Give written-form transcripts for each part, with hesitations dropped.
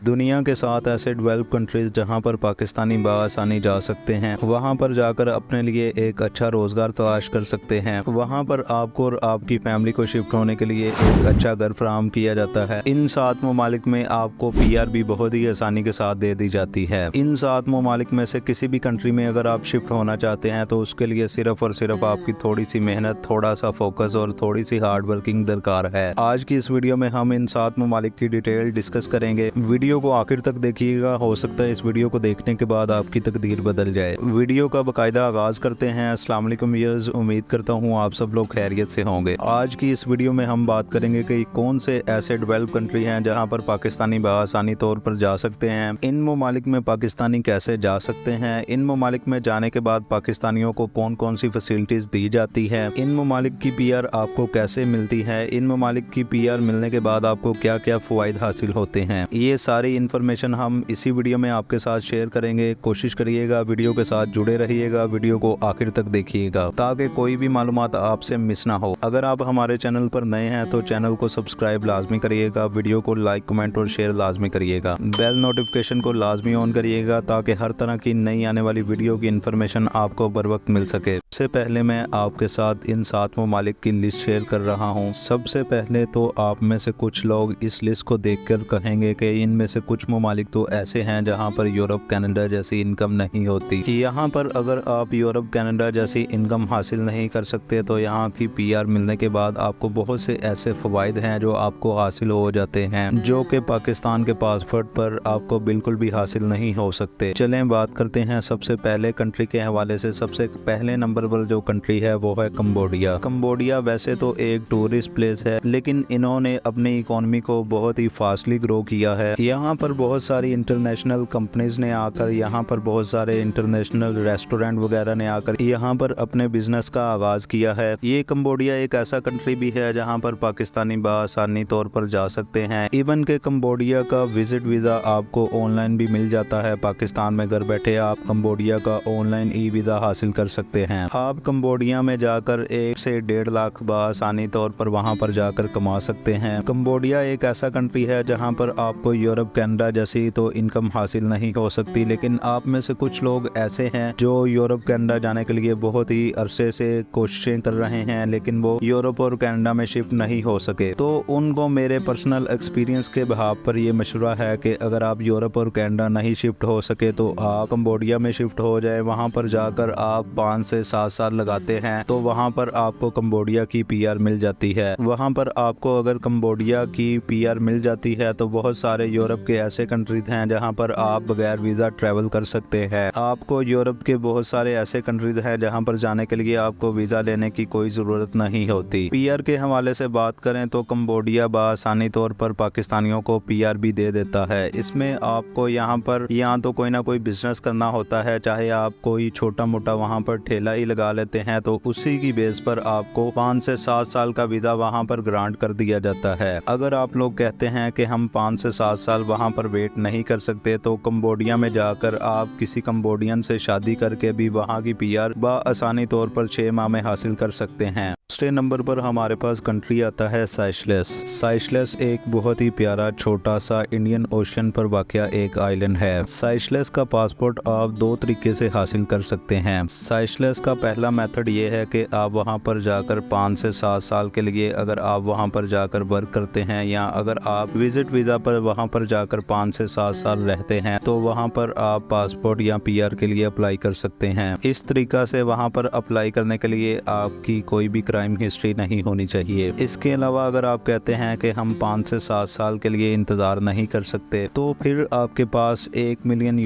दुनिया के 7 ऐसे डेवलप कंट्रीज जहां पर पाकिस्तानी बआसानी जा सकते हैं। वहां पर जाकर अपने लिए एक अच्छा रोजगार तलाश कर सकते हैं। वहां पर आपको और आपकी फैमिली को शिफ्ट होने के लिए एक अच्छा घर फराहम किया जाता है। इन 7 ममालिक में आपको PR भी बहुत ही आसानी के साथ दे दी जाती है। इन 7 ममालिक में से किसी भी कंट्री में अगर आप शिफ्ट होना चाहते हैं तो उसके लिए सिर्फ और सिर्फ आपकी थोड़ी सी मेहनत, थोड़ा सा फोकस और थोड़ी सी हार्ड वर्किंग दरकार है। आज की इस वीडियो में हम इन 7 ममालिक की डिटेल डिस्कस करेंगे। वीडियो को आखिर तक देखिएगा, हो सकता है इस वीडियो को देखने के बाद आपकी तकदीर बदल जाए। वीडियो का बाकायदा आगाज करते हैं। अस्सलाम वालेकुम व्यूअर्स, उम्मीद करता हूँ आप सब लोग खैरियत से होंगे। आज की इस वीडियो में हम बात करेंगे कि कौन से ऐसे डेवलप कंट्री हैं जहां पर पाकिस्तानी बआसानी तौर पर जा सकते हैं। इन ममालिक में पाकिस्तानी कैसे जा सकते हैं। इन ममालिक में जाने के बाद पाकिस्तानियों को कौन कौन सी फैसिलिटीज दी जाती है। इन ममालिक की PR आपको कैसे मिलती है। इन ममालिक की PR मिलने के बाद आपको क्या क्या फ़वाइद हासिल होते हैं। ये सारी इन्फॉर्मेशन हम इसी वीडियो में आपके साथ शेयर करेंगे। कोशिश करिएगा वीडियो के साथ जुड़े रहिएगा, वीडियो को आखिर तक देखिएगा ताकि कोई भी मालूमात आपसे मिस ना हो। अगर आप हमारे चैनल पर नए हैं तो चैनल को सब्सक्राइब लाजमी करिएगा, वीडियो को लाइक, कमेंट और शेयर लाजमी करिएगा। बेल नोटिफिकेशन को लाजमी ऑन करिएगा ताकि हर तरह की नई आने वाली वीडियो की इन्फॉर्मेशन आपको बर वक्त मिल सके। सबसे पहले मैं आपके साथ इन 7 ममालिक की लिस्ट शेयर कर रहा हूँ। सबसे पहले तो आप में से कुछ लोग इस लिस्ट को देखकर कहेंगे कि इनमें से कुछ ममालिक तो ऐसे हैं जहां पर यूरोप, कनाडा जैसी इनकम नहीं होती। यहां पर अगर आप यूरोप, कनाडा जैसी इनकम हासिल नहीं कर सकते तो यहां की PR मिलने के बाद आपको बहुत से ऐसे फ़वाइद हैं जो आपको हासिल हो जाते हैं, जो कि पाकिस्तान के पासपोर्ट पर आपको बिल्कुल भी हासिल नहीं हो सकते। चलें बात करते हैं सबसे पहले कंट्री के हवाले से। सबसे पहले नंबर पर जो कंट्री है वो है कंबोडिया। कंबोडिया वैसे तो एक टूरिस्ट प्लेस है, लेकिन इन्होंने अपनी इकोनॉमी को बहुत ही फास्टली ग्रो किया है। यहाँ पर बहुत सारी इंटरनेशनल कंपनीज ने आकर, यहाँ पर बहुत सारे इंटरनेशनल रेस्टोरेंट वगैरह ने आकर यहाँ पर अपने बिजनेस का आगाज किया है। ये कंबोडिया एक ऐसा कंट्री भी है जहाँ पर पाकिस्तानी बआसानी तौर पर जा सकते हैं। इवन के कंबोडिया का विजिट वीज़ा आपको ऑनलाइन भी मिल जाता है। पाकिस्तान में घर बैठे आप कंबोडिया का ऑनलाइन वीज़ा हासिल कर सकते हैं। आप कंबोडिया में जाकर 1 से 1.5 लाख बआसानी तौर पर वहाँ पर जाकर कमा सकते हैं। कंबोडिया एक ऐसा कंट्री है जहाँ पर आपको यूरोप, कनाडा जैसी तो इनकम हासिल नहीं हो सकती, लेकिन आप में से कुछ लोग ऐसे हैं जो यूरोप, कनाडा जाने के लिए बहुत ही अरसे से कोशिशें कर रहे हैं, लेकिन वो यूरोप और कनाडा में शिफ्ट नहीं हो सके। तो उनको मेरे पर्सनल एक्सपीरियंस के बहाव पर ये मशवरा है कि अगर आप यूरोप और कनाडा नहीं शिफ्ट हो सके तो आप कंबोडिया में शिफ्ट हो जाए। वहाँ पर जाकर आप 5 से 7 साल लगाते हैं तो वहाँ पर आपको कंबोडिया की PR मिल जाती है। वहाँ पर आपको अगर कंबोडिया की PR मिल जाती है तो बहुत सारे यूरोप के ऐसे कंट्रीज हैं जहां पर आप बगैर वीज़ा ट्रैवल कर सकते हैं। आपको यूरोप के बहुत सारे ऐसे कंट्रीज हैं जहां पर जाने के लिए आपको वीज़ा लेने की कोई ज़रूरत नहीं होती। PR के हवाले से बात करें तो कंबोडिया बआसानी तौर पर पाकिस्तानियों को PR भी दे देता है। इसमें आपको यहाँ तो कोई ना कोई बिजनेस करना होता है, चाहे आप कोई छोटा मोटा वहाँ पर ठेला ही लगा लेते हैं तो उसी की बेस पर आपको 5 से 7 साल का वीज़ा वहाँ पर ग्रांट कर दिया जाता है। अगर आप लोग कहते हैं कि हम 5 से 7 साल वहाँ पर वेट नहीं कर सकते तो कंबोडिया में जाकर आप किसी कंबोडियन से शादी करके भी वहाँ की PR बआसानी तौर पर 6 माह में हासिल कर सकते हैं। दूसरे नंबर पर हमारे पास कंट्री आता है साइशलेस। साइशलेस एक बहुत ही प्यारा छोटा सा इंडियन ओशन पर वाक़या एक आइलैंड है। साइशलेस का पासपोर्ट आप 2 तरीके से हासिल कर सकते हैं। साइशलेस का पहला मेथड ये है कि आप वहाँ पर जाकर 5 से 7 साल के लिए अगर आप वहाँ पर जाकर वर्क करते हैं, या अगर आप विजिट वीज़ा पर वहाँ पर जाकर 5 से 7 साल रहते हैं तो वहाँ पर आप पासपोर्ट या PR के लिए अप्लाई कर सकते हैं। इस तरीका से वहाँ पर अप्लाई करने के लिए आपकी कोई भी क्राइम हिस्ट्री नहीं होनी चाहिए। इसके अलावा अगर आप कहते हैं कि हम 5 से 7 साल के लिए इंतज़ार नहीं कर सकते तो फिर आपके पास $1 मिलियन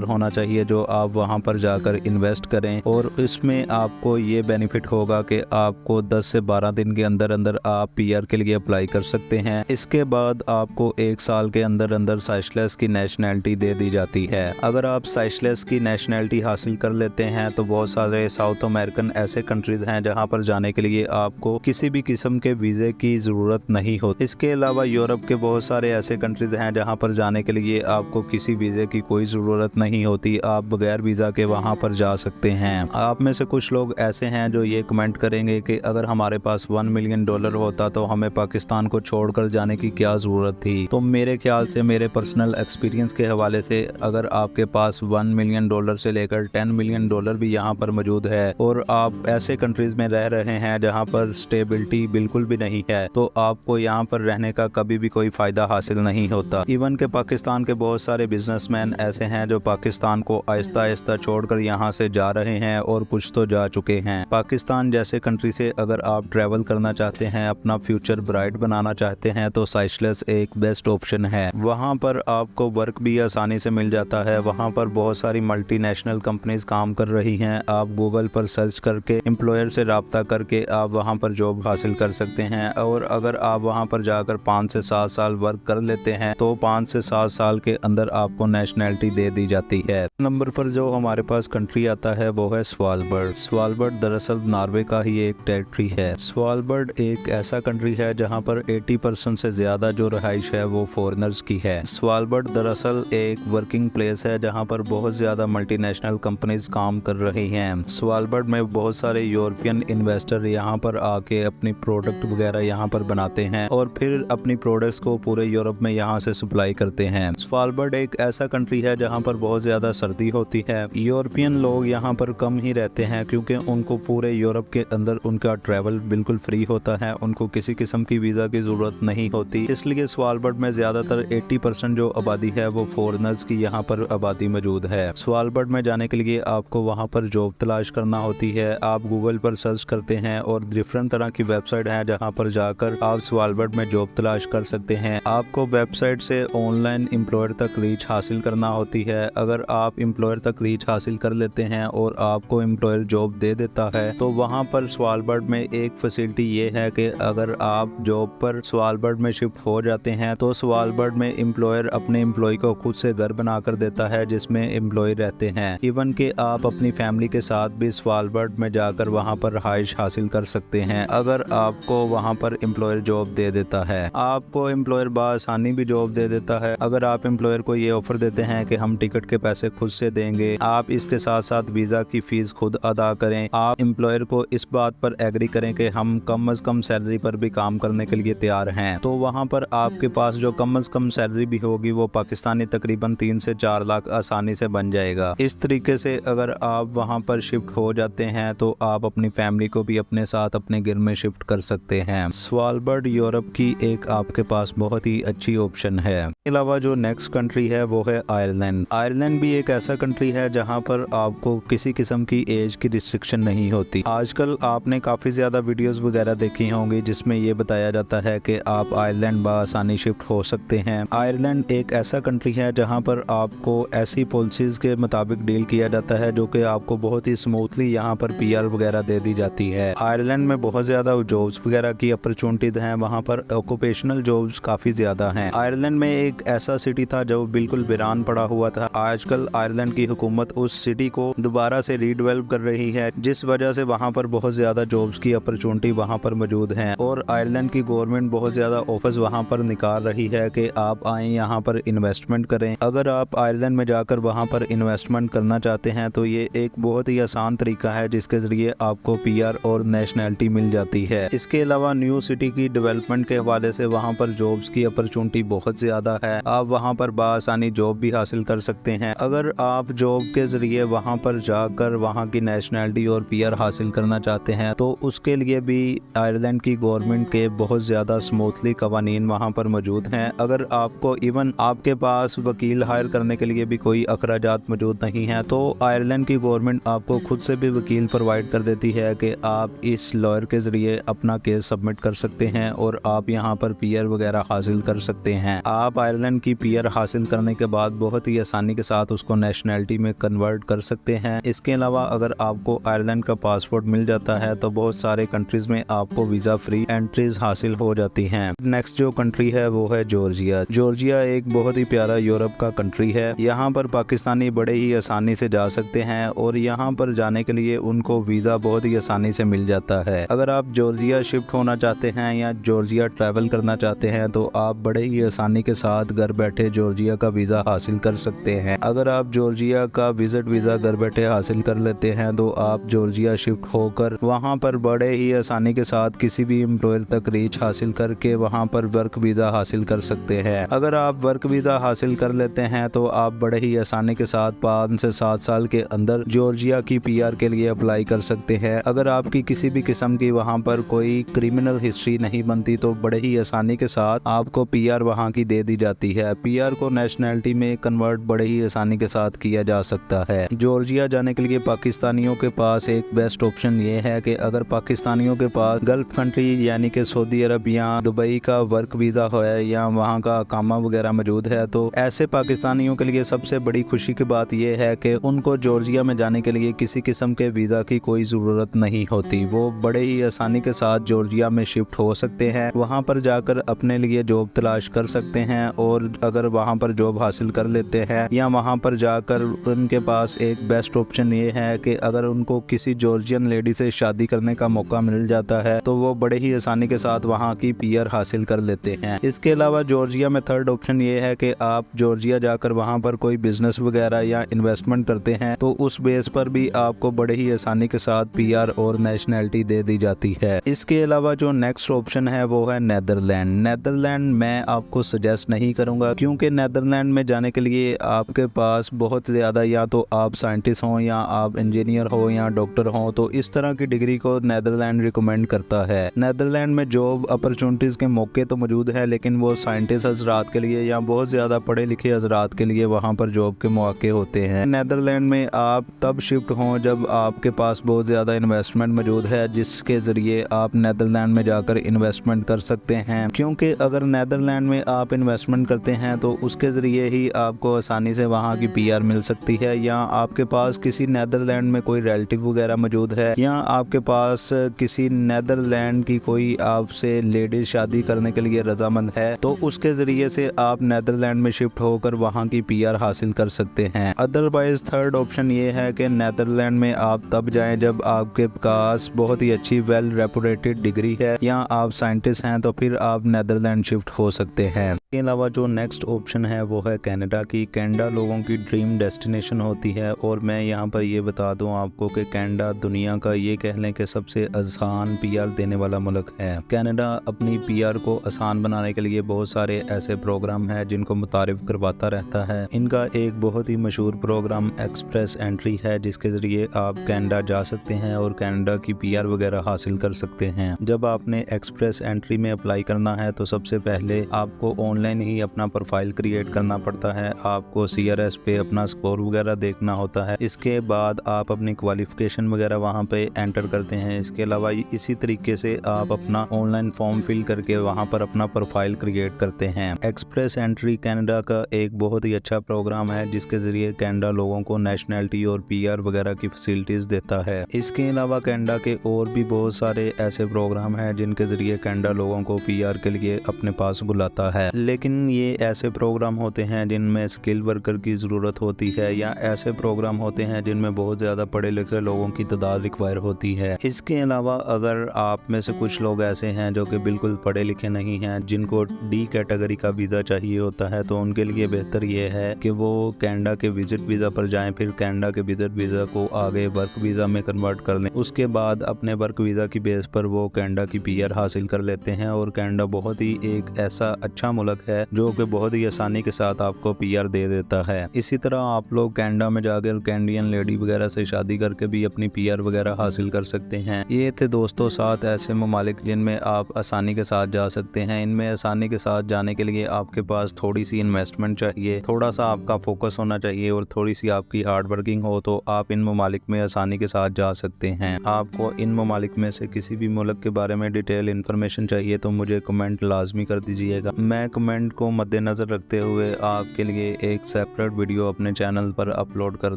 होना चाहिए जो आप वहाँ पर जाकर इन्वेस्ट करें, और इसमें आपको ये बेनिफिट होगा कि आपको 10 से 12 दिन के अंदर अंदर आप PR के लिए अप्लाई कर सकते हैं। इसके बाद आपको 1 साल के अंदर अंदर साइशलेस की नेशनैलिटी दे दी जाती है। अगर आप साइशलेस की नेशनैलिटी हासिल कर लेते हैं तो बहुत सारे साउथ अमेरिकन ऐसे कंट्रीज हैं जहाँ पर जाने के लिए आपको किसी भी किस्म के वीजे की जरूरत नहीं होती। इसके अलावा यूरोप के बहुत सारे ऐसे कंट्रीज हैं जहां पर जाने के लिए आपको किसी वीजे की कोई जरूरत नहीं होती, आप बगैर वीजा के वहां पर जा सकते हैं। आप में से कुछ लोग ऐसे हैं जो ये कमेंट करेंगे कि अगर हमारे पास $1 मिलियन होता तो हमें पाकिस्तान को छोड़कर जाने की क्या जरूरत थी। तो मेरे ख्याल से, मेरे पर्सनल एक्सपीरियंस के हवाले से, अगर आपके पास $1 मिलियन से लेकर $10 मिलियन भी यहाँ पर मौजूद है और आप ऐसे कंट्रीज में रह रहे हैं जहाँ पर स्टेबिलिटी बिल्कुल भी नहीं है, तो आपको यहाँ पर रहने का कभी भी कोई फायदा हासिल नहीं होता। इवन के पाकिस्तान के बहुत सारे बिजनेसमैन ऐसे हैं जो पाकिस्तान को आहिस्ता आहिस्ता छोड़कर यहाँ से जा रहे हैं और कुछ तो जा चुके हैं। पाकिस्तान जैसे कंट्री से अगर आप ट्रैवल करना चाहते हैं, अपना फ्यूचर ब्राइट बनाना चाहते हैं, तो साइशलेस एक बेस्ट ऑप्शन है। वहाँ पर आपको वर्क भी आसानी से मिल जाता है। वहाँ पर बहुत सारी मल्टीनेशनल कंपनीज काम कर रही हैं। आप गूगल पर सर्च करके एम्प्लॉयर से राब्ता करके आप वहाँ पर जॉब हासिल कर सकते हैं और अगर आप वहाँ पर जाकर 5 से 7 साल वर्क कर लेते हैं तो 5 से 7 साल के अंदर आपको नेशनैलिटी दे दी जाती है। नंबर पर जो हमारे पास कंट्री आता है वो है स्वालबर्ड। स्वालबर्ड दरअसल नॉर्वे का ही एक टेरिटरी है। स्वालबर्ड एक ऐसा कंट्री है जहाँ पर 80% से ज्यादा जो रहाइश है वो फॉरेनर्स की है। स्वालबर्ड दरअसल एक वर्किंग प्लेस है जहाँ पर बहुत ज्यादा मल्टीनेशनल कंपनीज काम कर रही हैं। स्वालबर्ड में बहुत सारे यूरोपियन इन्वेस्टर यहाँ पर आके अपनी प्रोडक्ट वगैरह यहाँ पर बनाते हैं और फिर अपनी प्रोडक्ट्स को पूरे यूरोप में यहाँ से सप्लाई करते हैं। स्वालबर्ड एक ऐसा कंट्री है जहाँ पर बहुत ज्यादा सर्दी होती है। यूरोपियन लोग यहाँ पर कम ही रहते हैं क्योंकि उनको पूरे यूरोप के अंदर उनका ट्रैवल बिल्कुल फ्री होता है, उनको किसी किस्म की वीजा की जरूरत नहीं होती। इसलिए स्वालबर्ड में ज्यादातर 80% जो आबादी है वो फॉरेनर्स की यहाँ पर आबादी मौजूद है। स्वालबर्ड में जाने के लिए आपको वहाँ पर जॉब तलाश करना होती है। आप गूगल पर सर्च करते हैं और डिफरेंट तरह की वेबसाइट है जहाँ पर जाकर आप स्वालबर्ड में जॉब तलाश कर सकते हैं। आपको वेबसाइट से ऑनलाइन एम्प्लॉयर तक रीच हासिल करना होती है। अगर आप एम्प्लॉयर तक रीच हासिल कर लेते हैं और आपको एम्प्लॉयर जॉब दे देता है तो वहाँ पर स्वालबर्ड में एक फैसिलिटी ये है कि अगर आप जॉब पर स्वालबर्ड में शिफ्ट हो जाते हैं तो स्वालबर्ड में एम्प्लॉयर अपने एम्प्लॉय को खुद से घर बना कर देता है जिसमें एम्प्लॉय रहते हैं। इवन कि आप अपनी फैमिली के साथ भी स्वालबर्ड में जाकर वहाँ पर रहाइश हासिल कर सकते हैं अगर आपको वहाँ पर एम्प्लॉयर जॉब दे देता है। आपको एम्प्लॉयर बआसानी भी जॉब दे देता है। अगर आप एम्प्लॉयर को ये ऑफर देते हैं कि हम टिकट के पैसे खुद से देंगे, आप इसके साथ साथ वीजा की फीस खुद अदा करें, आप एम्प्लॉयर को इस बात पर एग्री करें कि हम कम से कम सैलरी पर भी काम करने के लिए तैयार हैं, तो वहाँ पर आपके पास जो कम से कम सैलरी भी होगी वो पाकिस्तानी तकरीबन 3 से 4 लाख आसानी से बन जाएगा। इस तरीके से अगर आप वहाँ पर शिफ्ट हो जाते हैं तो आप अपनी फैमिली को भी अपने साथ अपने घर में शिफ्ट कर सकते हैं। स्वालबर्ड यूरोप की एक आपके पास बहुत ही अच्छी ऑप्शन है। इसके अलावा जो नेक्स्ट कंट्री है वो है आयरलैंड। आयरलैंड भी एक ऐसा कंट्री है जहाँ पर आपको किसी किस्म की एज की रिस्ट्रिक्शन नहीं होती। आजकल आपने काफी ज्यादा वीडियोस वगैरह देखी होंगी जिसमें ये बताया जाता है कि आप आयरलैंड बआसानी शिफ्ट हो सकते हैं। आयरलैंड एक ऐसा कंट्री है जहाँ पर आपको ऐसी पॉलिसीज के मुताबिक डील किया जाता है जो कि आपको बहुत ही स्मूथली यहाँ पर PR वगैरह दे दी जाती है। आयरलैंड में बहुत ज्यादा जॉब्स वगैरह की अपॉर्चुनिटीज हैं, वहाँ पर ऑक्यूपेशनल जॉब्स काफी ज्यादा हैं। आयरलैंड में एक ऐसा सिटी था जो बिल्कुल वीरान पड़ा हुआ था। आजकल आयरलैंड की हुकूमत उस सिटी को दोबारा से रीडेवलप कर रही है जिस वजह से वहाँ पर बहुत ज्यादा जॉब्स की अपॉर्चुनिटी वहाँ पर मौजूद हैं और आयरलैंड की गवर्नमेंट बहुत ज्यादा ऑफर्स वहाँ पर निकाल रही है कि आप आए यहाँ पर इन्वेस्टमेंट करें। अगर आप आयरलैंड में जाकर वहाँ पर इन्वेस्टमेंट करना चाहते हैं तो ये एक बहुत ही आसान तरीका है जिसके जरिए आपको PR और नेशनैलिटी मिल जाती है। इसके अलावा न्यू सिटी की डेवलपमेंट के हवाले से वहाँ पर जॉब्स की अपॉर्चुनिटी बहुत ज्यादा है। आप वहाँ पर बआसानी जॉब भी हासिल कर सकते हैं। अगर आप जॉब के जरिए वहाँ पर जाकर वहाँ की नेशनैलिटी और PR हासिल करना चाहते हैं तो उसके लिए भी आयरलैंड की गवर्नमेंट के बहुत ज्यादा स्मूथली कवानीन वहाँ पर मौजूद हैं। अगर आपको इवन आपके पास वकील हायर करने के लिए भी कोई अखराजात मौजूद नहीं है तो आयरलैंड की गवर्नमेंट आपको खुद से भी वकील प्रोवाइड कर देती है कि आप इस लॉयर के जरिए अपना केस सबमिट कर सकते हैं और आप यहाँ पर PR वगैरह हासिल कर सकते हैं। आप आयरलैंड की PR हासिल करने के बाद बहुत ही आसानी के साथ उसको नेशनैलिटी में कन्वर्ट कर सकते हैं। इसके अलावा अगर आपको आयरलैंड का पासपोर्ट मिल जाता है तो बहुत सारे कंट्रीज में आपको वीजा फ्री एंट्रीज हासिल हो जाती हैं। नेक्स्ट जो कंट्री है वो है जॉर्जिया। जॉर्जिया एक बहुत ही प्यारा यूरोप का कंट्री है। यहाँ पर पाकिस्तानी बड़े ही आसानी से जा सकते हैं और यहाँ पर जाने के लिए उनको वीजा बहुत ही आसानी से मिल जाता है। अगर आप जॉर्जिया शिफ्ट होना चाहते हैं या जॉर्जिया ट्रैवल करना चाहते हैं तो आप बड़े ही आसानी के साथ घर बैठे जॉर्जिया का वीज़ा हासिल कर सकते हैं। अगर आप जॉर्जिया का विजिट वीज़ा घर बैठे हासिल कर लेते हैं तो आप जॉर्जिया शिफ्ट होकर वहां पर बड़े ही आसानी के साथ किसी भी एम्प्लॉयर तक रीच हासिल करके वहां पर वर्क वीज़ा हासिल कर सकते हैं। अगर आप वर्क वीज़ा हासिल कर लेते हैं तो आप बड़े ही आसानी के साथ 5 से 7 साल के अंदर जॉर्जिया की पीआर के लिए अप्लाई कर सकते हैं। अगर आपकी किसी भी किस्म की वहां पर कोई क्रिमिनल हिस्ट्री नहीं बनती तो बड़े ही आसानी के साथ आपको पीआर वहां की दे दी जाती है। पीआर को नेशनैलिटी में कन्वर्ट बड़े ही आसानी के साथ किया जा सकता है। जॉर्जिया जाने के लिए पाकिस्तानियों के पास एक बेस्ट ऑप्शन ये है कि अगर पाकिस्तानियों के पास गल्फ कंट्री यानी कि सऊदी अरब या दुबई का वर्क वीज़ा है या वहाँ का अकामा वगैरह मौजूद है तो ऐसे पाकिस्तानियों के लिए सबसे बड़ी खुशी की बात यह है कि उनको जॉर्जिया में जाने के लिए किसी किस्म के वीज़ा की कोई ज़रूरत नहीं होती। वो बड़े ही आसानी के साथ जॉर्जिया में शिफ्ट हो सकते हैं, वहाँ पर जाकर अपने लिए जॉब तलाश कर सकते हैं और अगर वहाँ पर जॉब हासिल कर लेते हैं या वहाँ पर जाकर उनके पास एक बेस्ट ऑप्शन ये है कि अगर उनको किसी जॉर्जियन लेडी से शादी करने का मौका मिल जाता है तो वो बड़े ही आसानी के साथ वहाँ की पीआर हासिल कर लेते हैं। इसके अलावा जॉर्जिया में थर्ड ऑप्शन ये है कि आप जॉर्जिया जाकर वहाँ पर कोई बिजनेस वगैरह या इन्वेस्टमेंट करते हैं तो उस बेस पर भी आपको बड़े ही आसानी के साथ पीआर और नेशनैलिटी दे दी जाती है। इसके अलावा जो नेक्स्ट ऑप्शन है वो है नेदरलैंड। नेदरलैंड मैं आपको सजेस्ट नहीं करूँगा क्योंकि नेदरलैंड में जाने के लिए आपके पास बहुत ज़्यादा या तो आप साइंटिस्ट हों या आप इंजीनियर हो या डॉक्टर हो तो इस तरह की डिग्री को नेदरलैंड रिकमेंड करता है। नेदरलैंड में जॉब अपॉर्चुनिटीज़ के मौके तो मौजूद है लेकिन वो साइंटिस्ट हजरात के लिए या बहुत ज़्यादा पढ़े लिखे हजरात के लिए वहाँ पर जॉब के मौके होते हैं। नेदरलैंड में आप तब शिफ्ट हों जब आपके पास बहुत ज़्यादा इन्वेस्टमेंट मौजूद है जिसके ज़रिए आप नेदरलैंड में जाकर इन्वेस्टमेंट कर सकते हैं, क्योंकि अगर नेदरलैंड में आप इन्वेस्टमेंट करते हैं तो उसके ज़रिए ही आपको आसानी से वहाँ की पीआर मिल सकती है। या आपके पास किसी नेदरलैंड में कोई रिलेटिव वगैरह मौजूद है या आपके पास किसी नेदरलैंड की कोई आपसे लेडीज शादी करने के लिए रजामंद है तो उसके ज़रिए से आप नेदरलैंड में शिफ्ट होकर वहाँ की पीआर हासिल कर सकते हैं। अदरवाइज थर्ड ऑप्शन ये है कि नेदरलैंड में आप तब जाएं जब आपके पास बहुत ही अच्छी वेल रेपुटेड डिग्री है या आप साइंटिस्ट हैं तो फिर आप नेदरलैंड शिफ्ट हो सकते हैं। इसके अलावा जो नेक्स्ट ऑप्शन है वो है कनाडा की। कनाडा लोगों की ड्रीम डेस्टिनेशन होती है और मैं यहाँ पर ये बता दूँ आपको कि कनाडा दुनिया का ये कह लें कि सबसे आसान पीआर देने वाला मुल्क है। कनाडा अपनी पीआर को आसान बनाने के लिए बहुत सारे ऐसे प्रोग्राम हैं जिनको मुतारिफ करवाता रहता है। इनका एक बहुत ही मशहूर प्रोग्राम एक्सप्रेस एंट्री है जिसके ज़रिए आप कनाडा जा सकते हैं और कनाडा की पीआर वगैरह हासिल कर सकते हैं। जब आपने एक्सप्रेस एंट्री में अप्लाई करना है तो सबसे पहले आपको ऑनलाइन ही अपना प्रोफाइल क्रिएट करना पड़ता है। आपको CRS पे अपना स्कोर वगैरह देखना होता है। इसके बाद आप अपनी क्वालिफिकेशन वगैरह वहाँ पे एंटर करते हैं। इसके अलावा इसी तरीके से आप अपना ऑनलाइन फॉर्म फिल करके वहाँ पर अपना प्रोफाइल क्रिएट करते हैं। एक्सप्रेस एंट्री कनाडा का एक बहुत ही अच्छा प्रोग्राम है जिसके ज़रिए कनाडा लोगों को नेशनैलिटी और पीआर वगैरह की फैसिलिटीज़ देता है। इसके अलावा कनाडा के और भी बहुत सारे ऐसे प्रोग्राम हैं जिनके ज़रिए कनाडा लोगों को पीआर के लिए अपने पास बुलाता है, लेकिन ये ऐसे प्रोग्राम होते हैं जिनमें स्किल वर्कर की ज़रूरत होती है या ऐसे प्रोग्राम होते हैं जिनमें बहुत ज़्यादा पढ़े लिखे लोगों की तादाद रिक्वायर होती है। इसके अलावा अगर आप में से कुछ लोग ऐसे हैं जो कि बिल्कुल पढ़े लिखे नहीं हैं, जिनको D कैटेगरी का वीज़ा चाहिए होता है, तो उनके लिए बेहतर ये है कि वो कनाडा के विजिट वीज़ा पर जाएं, फिर कनाडा के विजिट वीज़ा को आगे वर्क वीज़ा में कन्वर्ट कर लें। उसके बाद अपने वर्क वीज़ा की बेस पर वो कनाडा की पीआर हासिल कर लेते हैं और कनाडा बहुत ही एक ऐसा अच्छा मुल्क है जो कि बहुत ही आसानी के साथ आपको पीआर दे देता है। इसी तरह आप लोग कनाडा में जाकर कैनेडियन लेडी वगैरह से शादी करके भी अपनी पीआर वगैरह हासिल कर सकते हैं। ये थे दोस्तों 7 ऐसे ममालिक जिनमें आप आसानी के साथ जा सकते हैं। इनमें आसानी के साथ जाने के लिए आपके पास थोड़ी सी इन्वेस्टमेंट चाहिए, थोड़ा सा आपका फोकस होना चाहिए और थोड़ी सी आपकी हार्ड वर्किंग हो तो आप इन ममालिक में आसानी के साथ जा सकते हैं। आपको इन ममालिक में से किसी भी मुल्क के बारे में डिटेल इन्फॉर्मेशन चाहिए तो मुझे कमेंट लाजमी कर दीजिएगा। मैं कमेंट को मद्देनजर रखते हुए आपके लिए एक सेपरेट वीडियो अपने चैनल पर अपलोड कर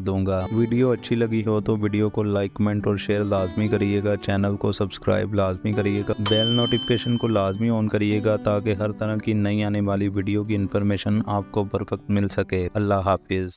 दूंगा। वीडियो अच्छी लगी हो तो वीडियो को लाइक, कमेंट और शेयर लाजमी करिएगा। चैनल को सब्सक्राइब लाजमी करिएगा। बेल नोटिफिकेशन को लाजमी ऑन करिएगा ताकि हर तरह की नई आने वाली वीडियो की इन्फॉर्मेशन आपको बर वक्त मिल सके। अल्लाह हाफिज।